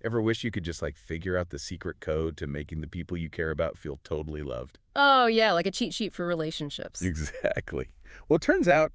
Ever wish you could just like figure out the secret code to making the people you care about feel totally loved? Oh, yeah, like a cheat sheet for relationships. Exactly. Well, it turns out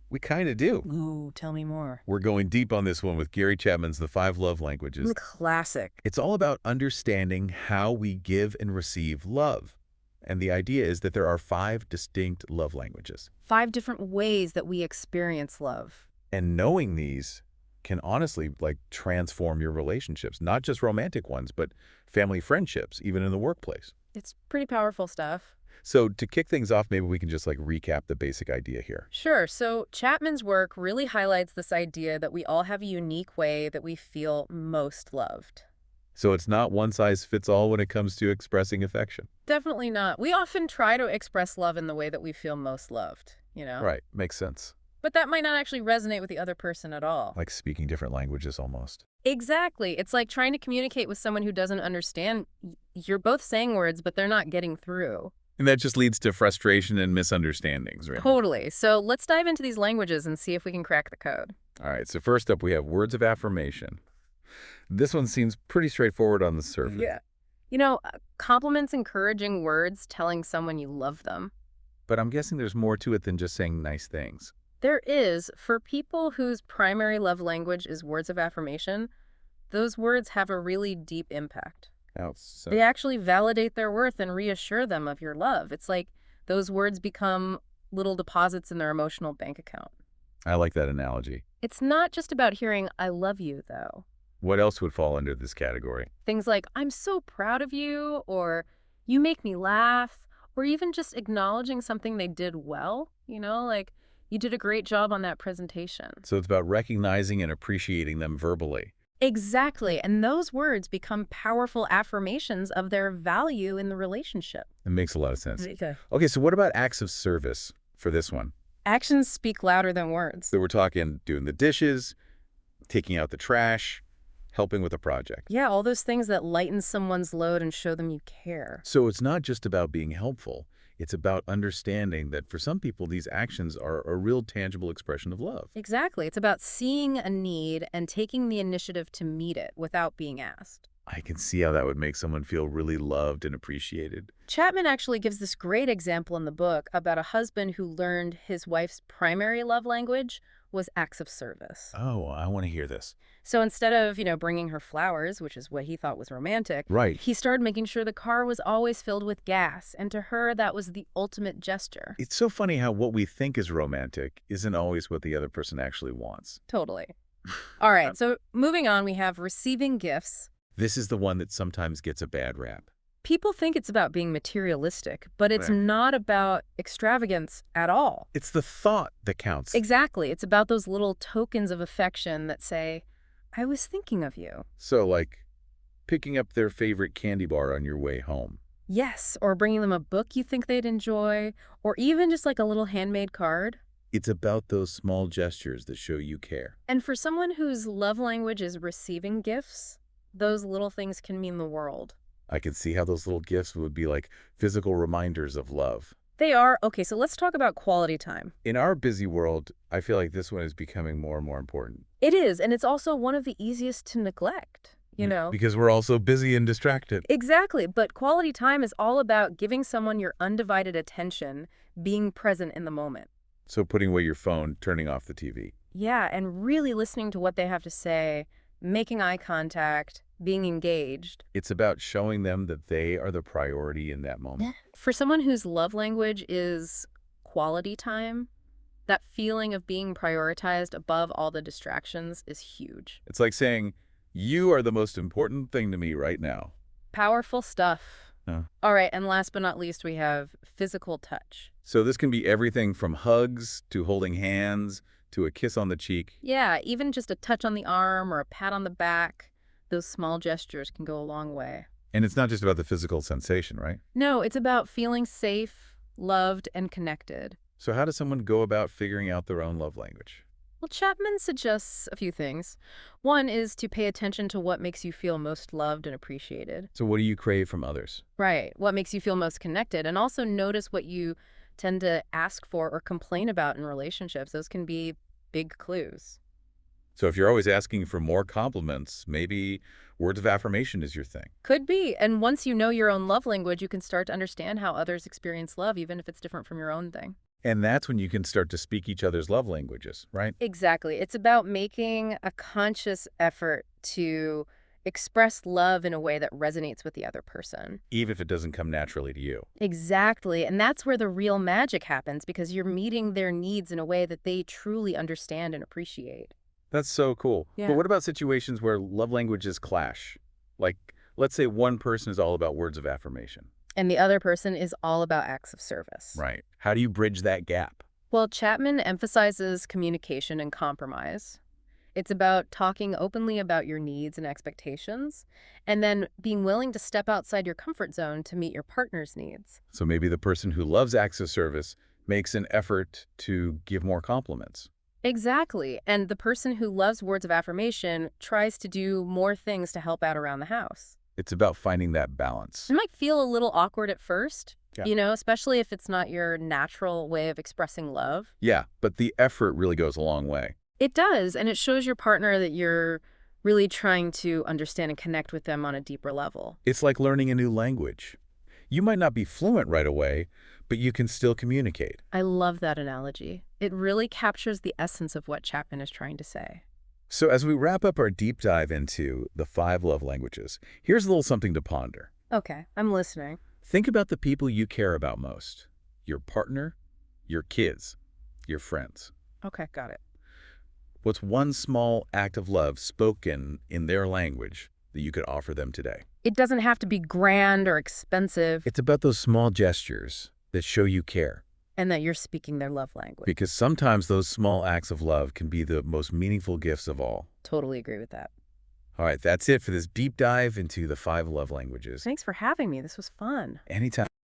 we kind of do. Ooh, tell me more. We're going deep on this one with Gary Chapman's The Five Love Languages. Classic. It's all about understanding how we give and receive love. And the idea is that there are five distinct love languages. 5 different ways that we experience love. And knowing these can honestly like transform your relationships, not just romantic ones, but family friendships, even in the workplace. It's pretty powerful stuff. So to kick things off, maybe we can just like recap the basic idea here. Sure. So Chapman's work really highlights this idea that we all have a unique way that we feel most loved. So it's not one size fits all when it comes to expressing affection. Definitely not. We often try to express love in the way that we feel most loved. Right, makes sense. But that might not actually resonate with the other person at all. Like speaking different languages almost. Exactly. It's like trying to communicate with someone who doesn't understand. You're both saying words, but they're not getting through. And that just leads to frustration and misunderstandings, right? Totally. So let's dive into these languages and see if we can crack the code. All right, so first up we have words of affirmation. This one seems pretty straightforward on the surface. Yeah. Compliments, encouraging words, telling someone you love them. But I'm guessing there's more to it than just saying nice things. There is, for people whose primary love language is words of affirmation, those words have a really deep impact. They actually validate their worth and reassure them of your love. It's like those words become little deposits in their emotional bank account. I like that analogy. It's not just about hearing, I love you, though. What else would fall under this category? Things like, I'm so proud of you, or you make me laugh, or even just acknowledging something they did well, like you did a great job on that presentation. So it's about recognizing and appreciating them verbally. Exactly. And those words become powerful affirmations of their value in the relationship. It makes a lot of sense. Okay. Okay, so what about acts of service for this one? Actions speak louder than words. So we're talking doing the dishes, taking out the trash, helping with a project. Yeah, all those things that lighten someone's load and show them you care. So it's not just about being helpful. It's about understanding that for some people, these actions are a real tangible expression of love. Exactly. It's about seeing a need and taking the initiative to meet it without being asked. I can see how that would make someone feel really loved and appreciated. Chapman actually gives this great example in the book about a husband who learned his wife's primary love language was acts of service. Oh, I want to hear this. So instead of, bringing her flowers, which is what he thought was romantic, Right. he started making sure the car was always filled with gas. And to her, that was the ultimate gesture. It's so funny how what we think is romantic isn't always what the other person actually wants. Totally. All right. So moving on, we have receiving gifts. This is the one that sometimes gets a bad rap. People think it's about being materialistic, but it's Right. not about extravagance at all. It's the thought that counts. Exactly. It's about those little tokens of affection that say, I was thinking of you. So, like, picking up their favorite candy bar on your way home. Yes, or bringing them a book you think they'd enjoy, or even just like a little handmade card. It's about those small gestures that show you care. And for someone whose love language is receiving gifts, those little things can mean the world. I can see how those little gifts would be like physical reminders of love. They are. Okay, so let's talk about quality time. In our busy world, I feel like this one is becoming more and more important. It is, and it's also one of the easiest to neglect, Because we're all so busy and distracted. Exactly, but quality time is all about giving someone your undivided attention, being present in the moment. So putting away your phone, turning off the TV. Yeah, and really listening to what they have to say, making eye contact, being engaged. It's about showing them that they are the priority in that moment. For someone whose love language is quality time, that feeling of being prioritized above all the distractions is huge. It's like saying, you are the most important thing to me right now. Powerful stuff. Huh. All right, and last but not least, we have physical touch. So this can be everything from hugs to holding hands to a kiss on the cheek. Yeah, even just a touch on the arm or a pat on the back, those small gestures can go a long way. And it's not just about the physical sensation, right? No, it's about feeling safe, loved, and connected. So how does someone go about figuring out their own love language? Well, Chapman suggests a few things. One is to pay attention to what makes you feel most loved and appreciated. So what do you crave from others? Right. What makes you feel most connected. And also notice what you tend to ask for or complain about in relationships. Those can be big clues. So if you're always asking for more compliments, maybe words of affirmation is your thing. Could be. And once you know your own love language, you can start to understand how others experience love, even if it's different from your own thing. And that's when you can start to speak each other's love languages, right? Exactly. It's about making a conscious effort to express love in a way that resonates with the other person. Even if it doesn't come naturally to you. Exactly. And that's where the real magic happens because you're meeting their needs in a way that they truly understand and appreciate. That's so cool. But Yeah. what about situations where love languages clash? Like, let's say one person is all about words of affirmation. And the other person is all about acts of service. Right. How do you bridge that gap? Well, Chapman emphasizes communication and compromise. It's about talking openly about your needs and expectations, and then being willing to step outside your comfort zone to meet your partner's needs. So maybe the person who loves acts of service makes an effort to give more compliments. Exactly. And the person who loves words of affirmation tries to do more things to help out around the house. It's about finding that balance. It might feel a little awkward at first, Yeah. especially if it's not your natural way of expressing love. Yeah, but the effort really goes a long way. It does, and it shows your partner that you're really trying to understand and connect with them on a deeper level. It's like learning a new language. You might not be fluent right away, but you can still communicate. I love that analogy. It really captures the essence of what Chapman is trying to say. So as we wrap up our deep dive into the 5 love languages, here's a little something to ponder. Okay, I'm listening. Think about the people you care about most. Your partner, your kids, your friends. Okay, got it. What's one small act of love spoken in their language that you could offer them today? It doesn't have to be grand or expensive, It's about those small gestures that show you care. and that you're speaking their love language. Because sometimes those small acts of love can be the most meaningful gifts of all. Totally agree with that. All right, that's it for this deep dive into the 5 love languages. Thanks for having me. This was fun. Anytime.